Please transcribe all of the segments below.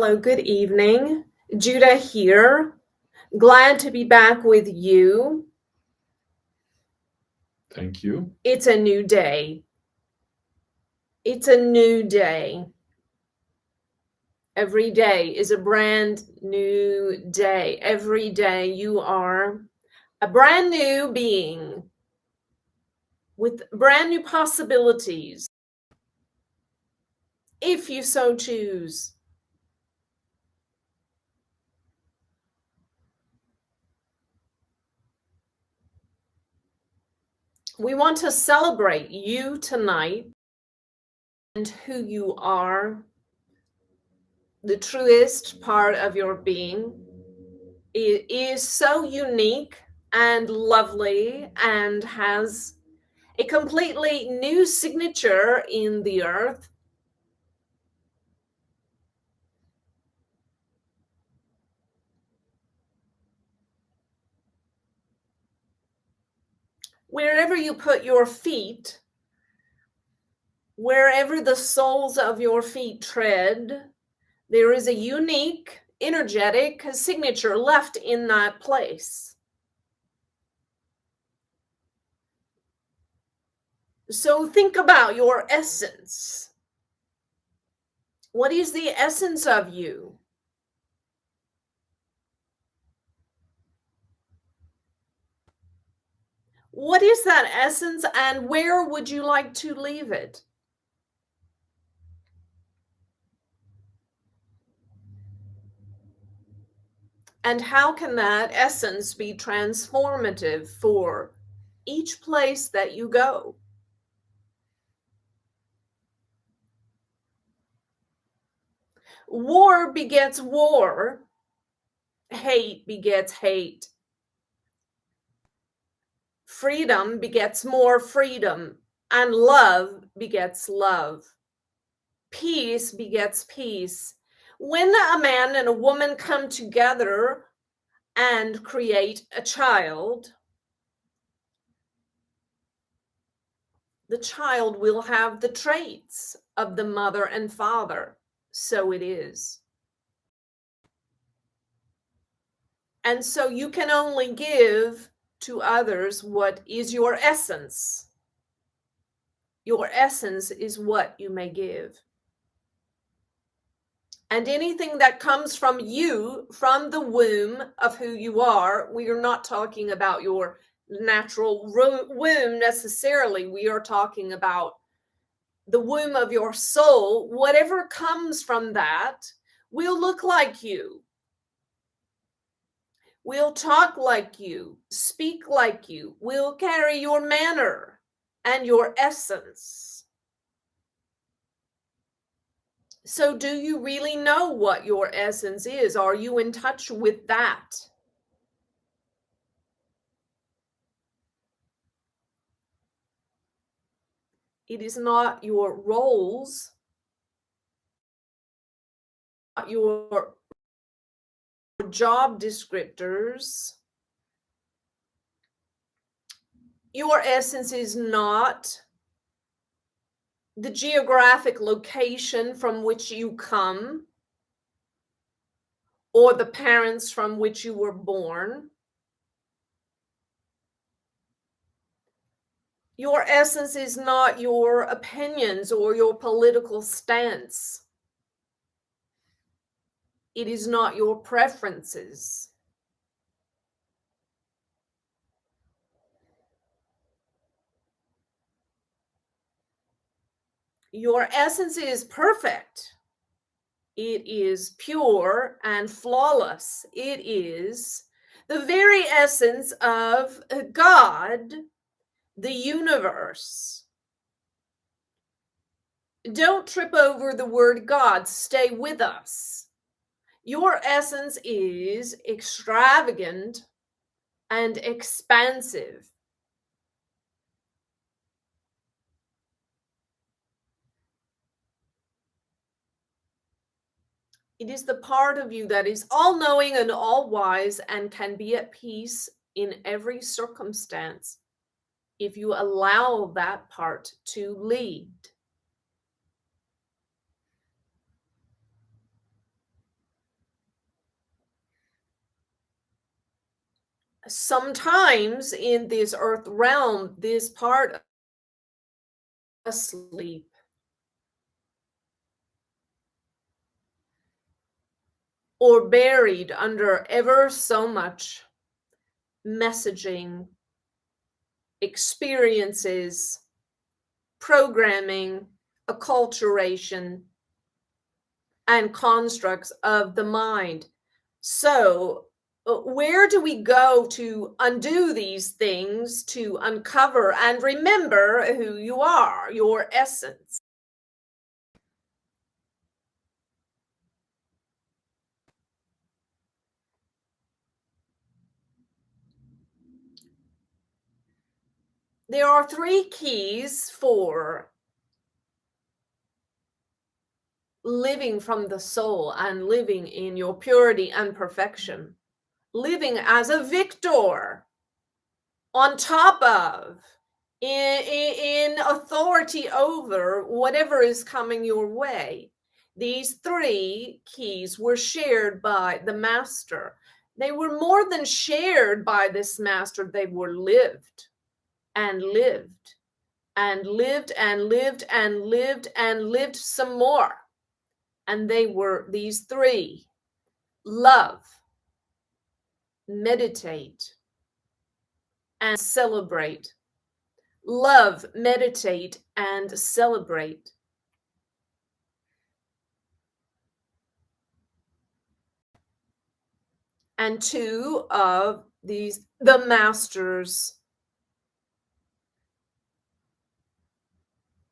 Hello, good evening. Judah here. Glad to be back with you. Thank you. It's a new day. It's a new day. Every day is a brand new day. Every day you are a brand new being with brand new possibilities, if you so choose. We want to celebrate you tonight and who you are, the truest part of your being. It is so unique and lovely and has a completely new signature in the earth. Wherever you put your feet, wherever the soles of your feet tread, there is a unique, energetic signature left in that place. So think about your essence. What is the essence of you? What is that essence, and where would you like to leave it? And how can that essence be transformative for each place that you go? War begets war. Hate begets hate. Freedom begets more freedom. And love begets love. Peace begets peace. When a man and a woman come together and create a child, the child will have the traits of the mother and father. So it is. And so you can only give to others what is your essence. Your essence is what you may give. And anything that comes from you, from the womb of who you are, we are not talking about your natural womb necessarily. We are talking about the womb of your soul. Whatever comes from that will look like you. Will talk like you, speak like you, will carry your manner and your essence. So do you really know what your essence is? Are you in touch with that? It is not your roles, not your job descriptors. Your essence is not the geographic location from which you come or the parents from which you were born. Your essence is not your opinions or your political stance. It is not your preferences. Your essence is perfect. It is pure and flawless. It is the very essence of God, the universe. Don't trip over the word God. Stay with us. Your essence is extravagant and expansive. It is the part of you that is all-knowing and all-wise and can be at peace in every circumstance if you allow that part to lead. sometimes in this earth realm, this part of asleep, or buried under ever so much messaging, experiences, programming, acculturation, and constructs of the mind. So, where do we go to undo these things, to uncover and remember who you are, your essence? There are 3 keys for living from the soul and living in your purity and perfection, living as a victor, on top of, in authority over whatever is coming your way. These 3 keys were shared by the master. They were more than shared by this master, they were lived and lived and lived and lived and lived and lived some more. And they were these 3: love, meditate, and celebrate. Love, meditate, and celebrate. And 2 of these, the masters,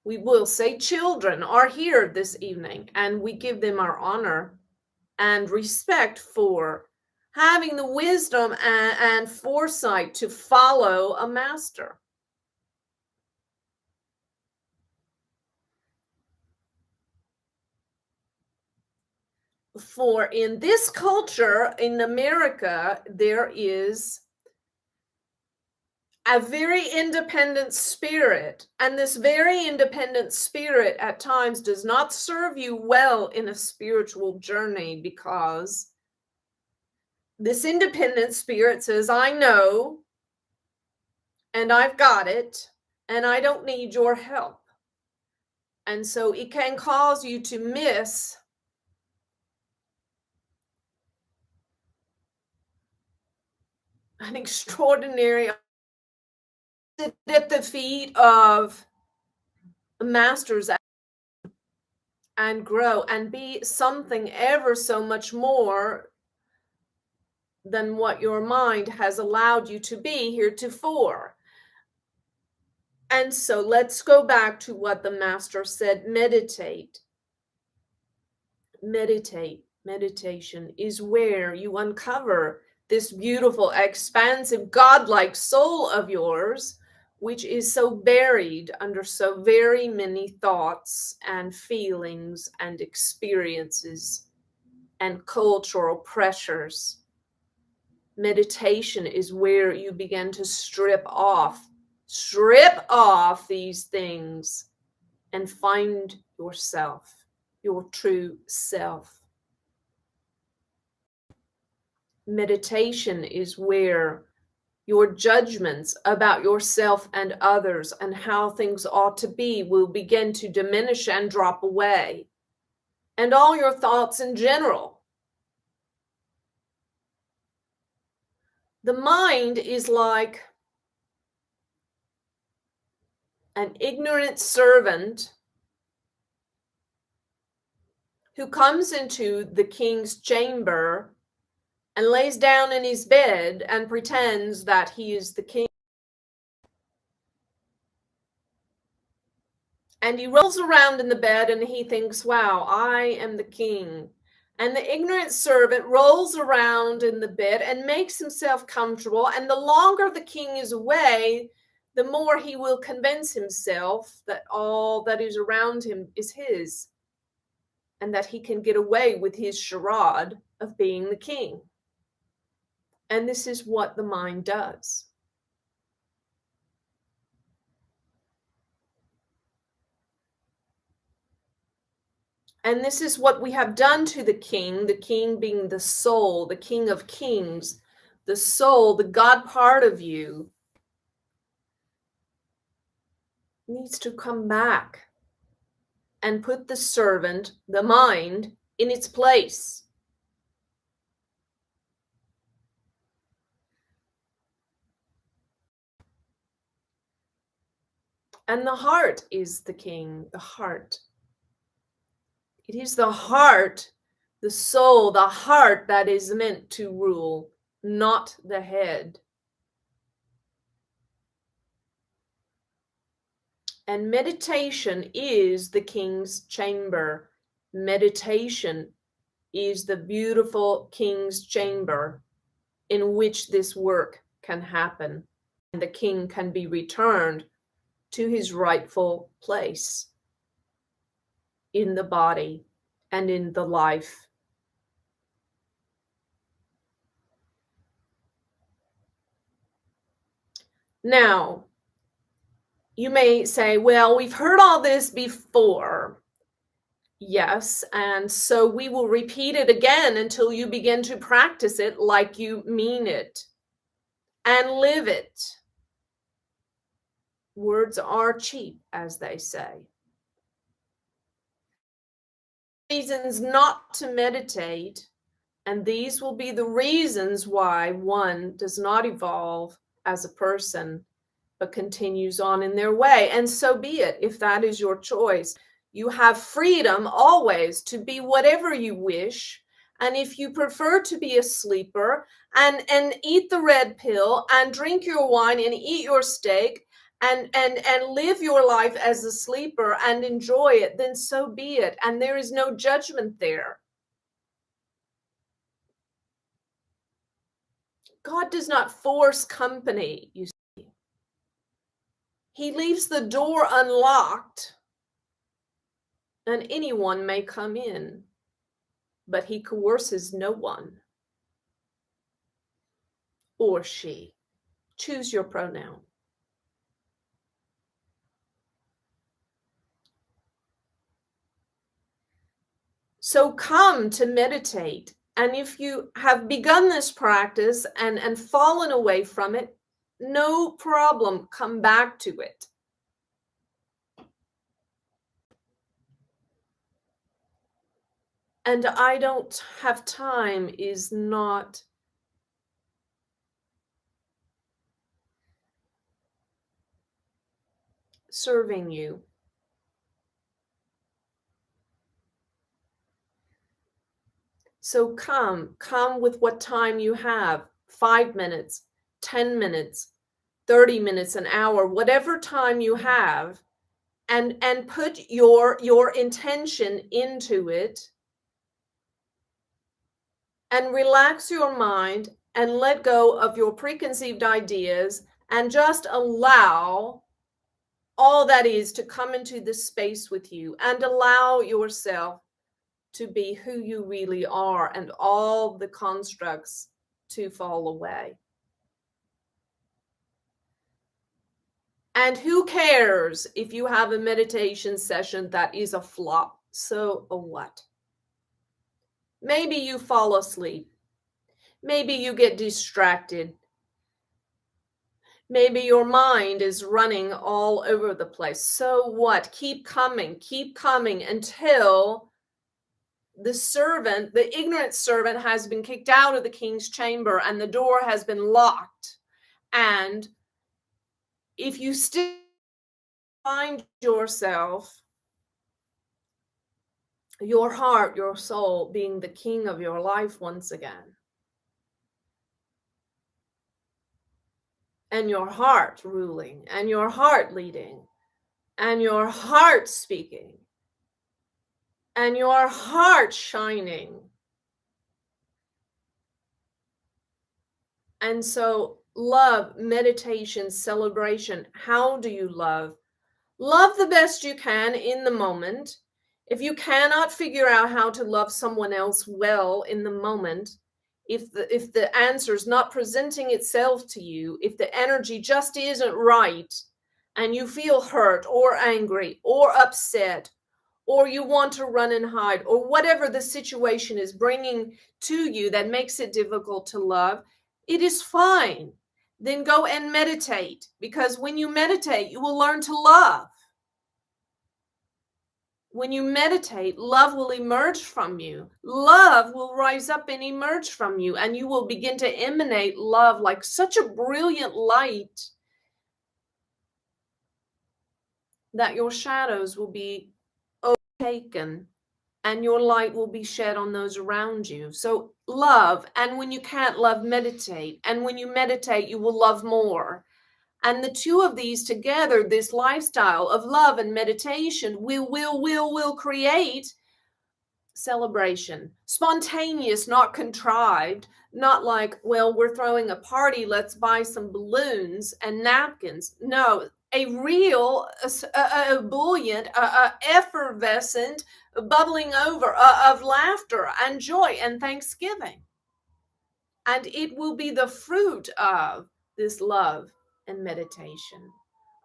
we will say children, are here this evening, and we give them our honor and respect for having the wisdom and foresight to follow a master. For in this culture, in America, there is a very independent spirit, and this very independent spirit at times does not serve you well in a spiritual journey, because this independent spirit says, I know, and I've got it, and I don't need your help. And so it can cause you to miss an extraordinary at the feet of masters and grow and be something ever so much more than what your mind has allowed you to be heretofore. And so let's go back to what the master said: meditate. Meditate. Meditation is where you uncover this beautiful, expansive, godlike soul of yours, which is so buried under so very many thoughts and feelings and experiences and cultural pressures. Meditation is where you begin to strip off these things and find yourself, your true self. Meditation is where your judgments about yourself and others and how things ought to be will begin to diminish and drop away, and all your thoughts in general. The mind is like an ignorant servant who comes into the king's chamber and lays down in his bed and pretends that he is the king. And he rolls around in the bed and he thinks, wow, I am the king. And the ignorant servant rolls around in the bed and makes himself comfortable. And the longer the king is away, the more he will convince himself that all that is around him is his, and that he can get away with his charade of being the king. And this is what the mind does. And this is what we have done to the king being the soul, the king of kings, the soul, the God part of you, needs to come back and put the servant, the mind, in its place. And the heart is the king, the heart. It is the heart, the soul, the heart that is meant to rule, not the head. And meditation is the king's chamber. Meditation is the beautiful king's chamber in which this work can happen. And the king can be returned to his rightful place in the body and in the life. Now, you may say, well, we've heard all this before. Yes, and so we will repeat it again until you begin to practice it like you mean it and live it. Words are cheap, as they say. Reasons not to meditate, and these will be the reasons why one does not evolve as a person, but continues on in their way. And so be it, if that is your choice. You have freedom always to be whatever you wish. And if you prefer to be a sleeper and eat the red pill and drink your wine and eat your steak and live your life as a sleeper and enjoy it, then so be it. And there is no judgment there. God does not force company, you see. He leaves the door unlocked and anyone may come in, but he coerces no one. Or she. Choose your pronoun. So come to meditate. And if you have begun this practice and fallen away from it, no problem, come back to it. And I don't have time is not serving you. So come with what time you have, 5 minutes, 10 minutes, 30 minutes, an hour, whatever time you have, and put your intention into it and relax your mind and let go of your preconceived ideas and just allow all that is to come into this space with you and allow yourself to be who you really are and all the constructs to fall away. And who cares if you have a meditation session that is a flop? So what? Maybe you fall asleep. Maybe you get distracted. Maybe your mind is running all over the place. So what? Keep coming until the servant, the ignorant servant, has been kicked out of the king's chamber and the door has been locked. And if you still find yourself, your heart, your soul being the king of your life once again, and your heart ruling, and your heart leading, and your heart speaking, and your heart shining. And so love, meditation, celebration. How do you love? Love the best you can in the moment. If you cannot figure out how to love someone else well in the moment, if the answer is not presenting itself to you, if the energy just isn't right, and you feel hurt or angry or upset, or you want to run and hide, or whatever the situation is bringing to you that makes it difficult to love, It is fine. Then go and meditate, because when you meditate, you will learn to love. When you meditate, love will emerge from you. Love will rise up and emerge from you, and you will begin to emanate love like such a brilliant light that your shadows will be overtaken and your light will be shed on those around you. So love, and when you can't love, meditate. And when you meditate, you will love more. And the two of these together, this lifestyle of love and meditation, will create celebration. Spontaneous, not contrived, not like, well, we're throwing a party, let's buy some balloons and napkins. No, a real, a buoyant, effervescent, bubbling over of laughter and joy and thanksgiving. And it will be the fruit of this love and meditation.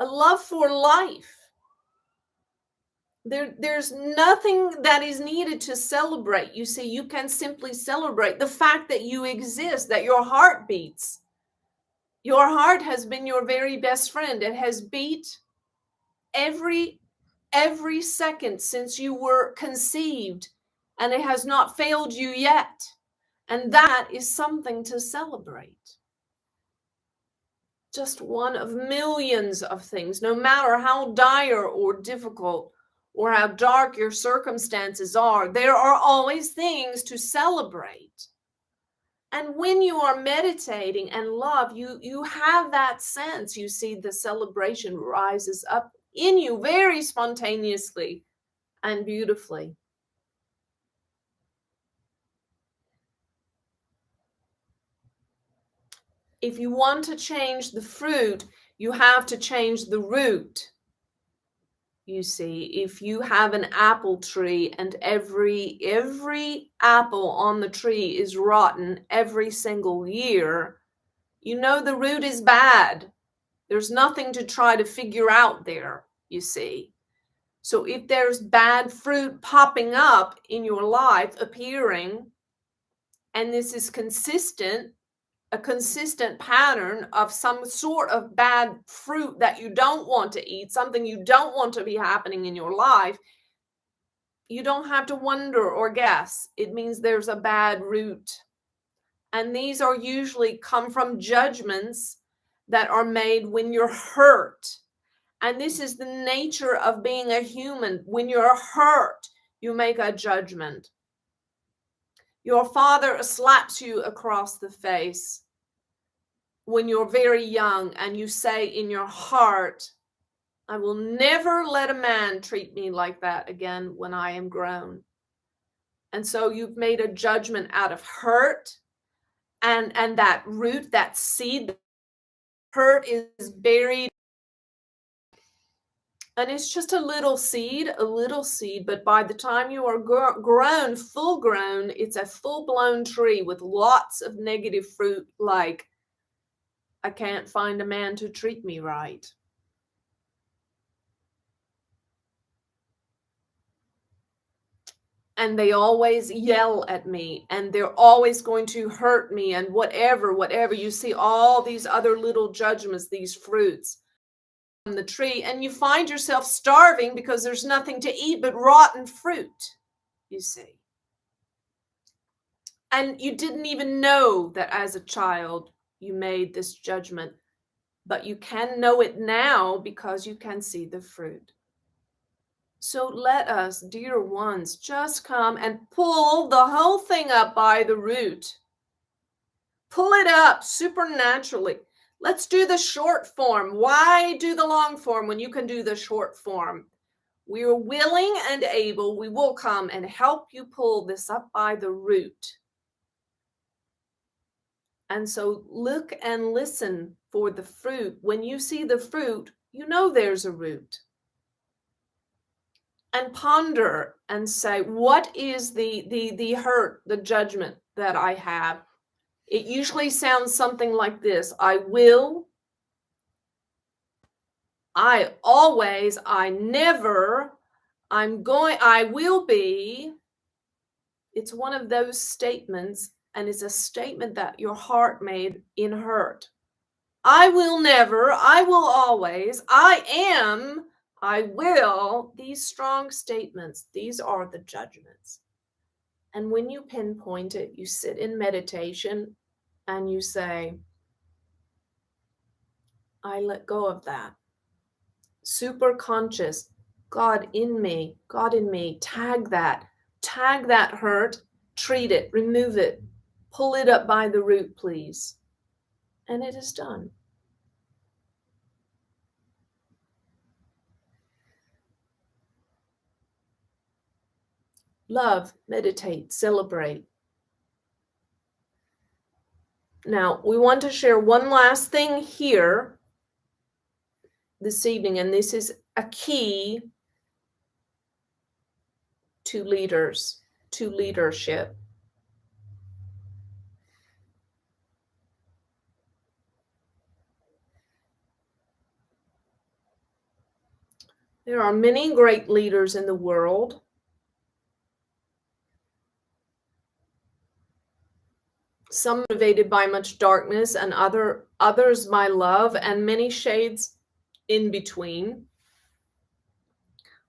A love for life. There's nothing that is needed to celebrate. You see, you can simply celebrate the fact that you exist, that your heart beats. Your heart has been your very best friend. It has beat every second since you were conceived, and it has not failed you yet. And that is something to celebrate. Just one of millions of things, no matter how dire or difficult or how dark your circumstances are, there are always things to celebrate. And when you are meditating and love, you have that sense. You see, the celebration rises up in you very spontaneously and beautifully. If you want to change the fruit, you have to change the root. You see, if you have an apple tree and every apple on the tree is rotten every single year, you know the root is bad. There's nothing to try to figure out there, you see. So if there's bad fruit popping up in your life, appearing, and this is consistent, a consistent pattern of some sort of bad fruit that you don't want to eat, something you don't want to be happening in your life, you don't have to wonder or guess. It means there's a bad root. And these are usually come from judgments that are made when you're hurt. And this is the nature of being a human. When you're hurt, you make a judgment. Your father slaps you across the face when you're very young, and you say in your heart, I will never let a man treat me like that again when I am grown. And so you've made a judgment out of hurt, and that root, that seed, hurt is buried. And it's just a little seed, but by the time you are grown, full grown, it's a full-blown tree with lots of negative fruit, like, I can't find a man to treat me right. And they always yell at me, and they're always going to hurt me, and whatever. You see all these other little judgments, these fruits from the tree, and you find yourself starving because there's nothing to eat but rotten fruit, you see. And you didn't even know that as a child you made this judgment, but you can know it now because you can see the fruit. So let us, dear ones, just come and pull the whole thing up by the root. Pull it up supernaturally. Let's do the short form. Why do the long form when you can do the short form? We are willing and able. We will come and help you pull this up by the root. And so look and listen for the fruit. When you see the fruit, you know there's a root. And ponder and say, what is the hurt, the judgment that I have? It usually sounds something like this: I will, I always, I never, I'm going, I will be. It's one of those statements And it's a statement that your heart made in hurt. I will never, I will always, I am, I will. These strong statements, these are the judgments. And when you pinpoint it, you sit in meditation and you say, I let go of that. Super conscious, God in me, tag that hurt, treat it, remove it, pull it up by the root, please. And it is done. Love, meditate, celebrate. Now, we want to share one last thing here this evening, and this is a key to leaders, to leadership. There are many great leaders in the world. Some motivated by much darkness and others by love, and many shades in between.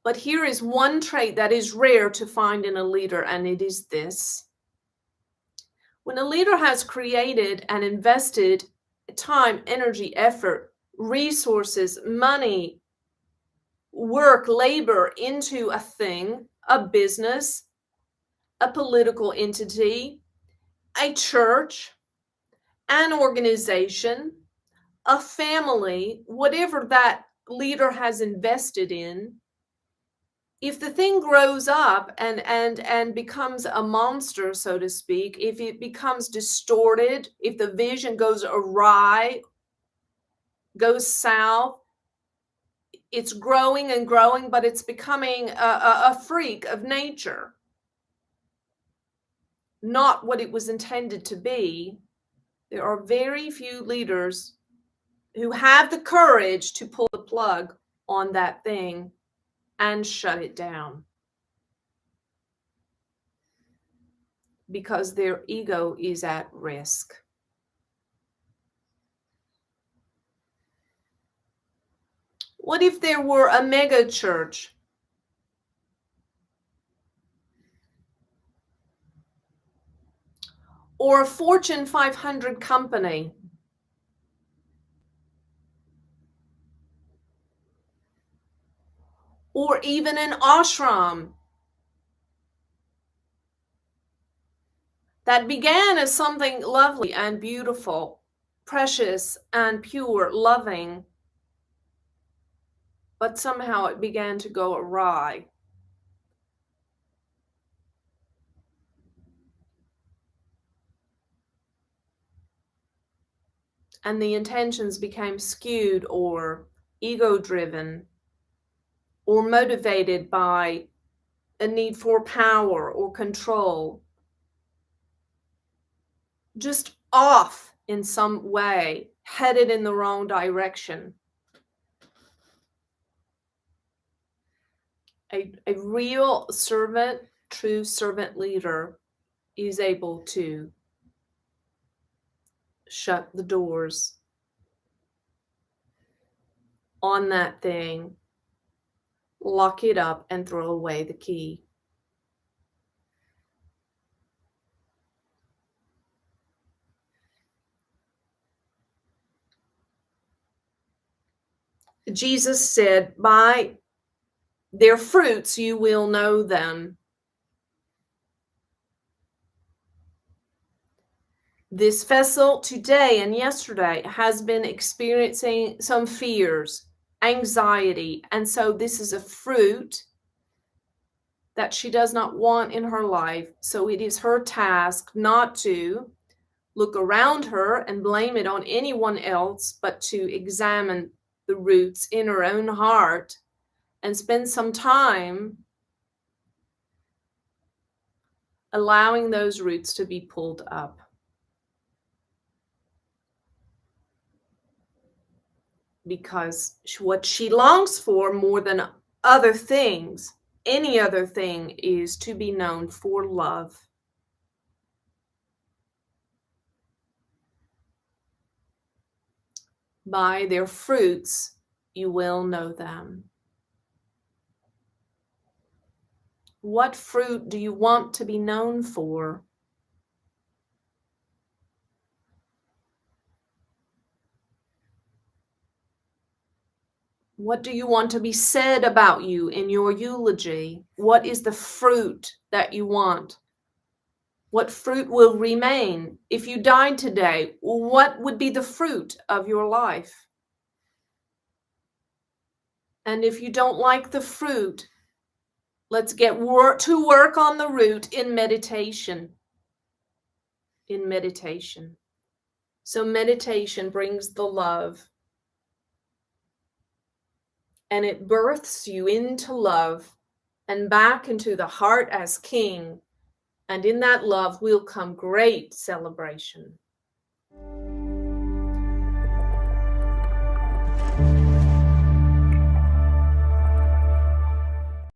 But here is one trait that is rare to find in a leader, and it is this. When a leader has created and invested time, energy, effort, resources, money, work, labor into a thing, a business, a political entity, a church, an organization, a family, whatever that leader has invested in, if the thing grows up and becomes a monster, so to speak, if it becomes distorted, if the vision goes awry, goes south, it's growing and growing, but it's becoming a freak of nature, not what it was intended to be. There are very few leaders who have the courage to pull the plug on that thing and shut it down, because their ego is at risk. What if there were a mega church? Or a Fortune 500 company? Or even an ashram that began as something lovely and beautiful, precious and pure, loving, but somehow it began to go awry. And the intentions became skewed or ego-driven or motivated by a need for power or control, just off in some way, headed in the wrong direction. A real servant, true servant leader is able to shut the doors on that thing, lock it up, and throw away the key. Jesus said, by their fruits you will know them. This vessel today and yesterday has been experiencing some fears, anxiety, and so this is a fruit that she does not want in her life. So it is her task not to look around her and blame it on anyone else, but to examine the roots in her own heart and spend some time allowing those roots to be pulled up. Because what she longs for more than other things, any other thing, is to be known for love. By their fruits you will know them. What fruit do you want to be known for? What do you want to be said about you in your eulogy? What is the fruit that you want? What fruit will remain? If you died today, what would be the fruit of your life? And if you don't like the fruit, let's get to work on the root in meditation. In meditation. So meditation brings the love. And it births you into love and back into the heart as king. And in that love will come great celebration.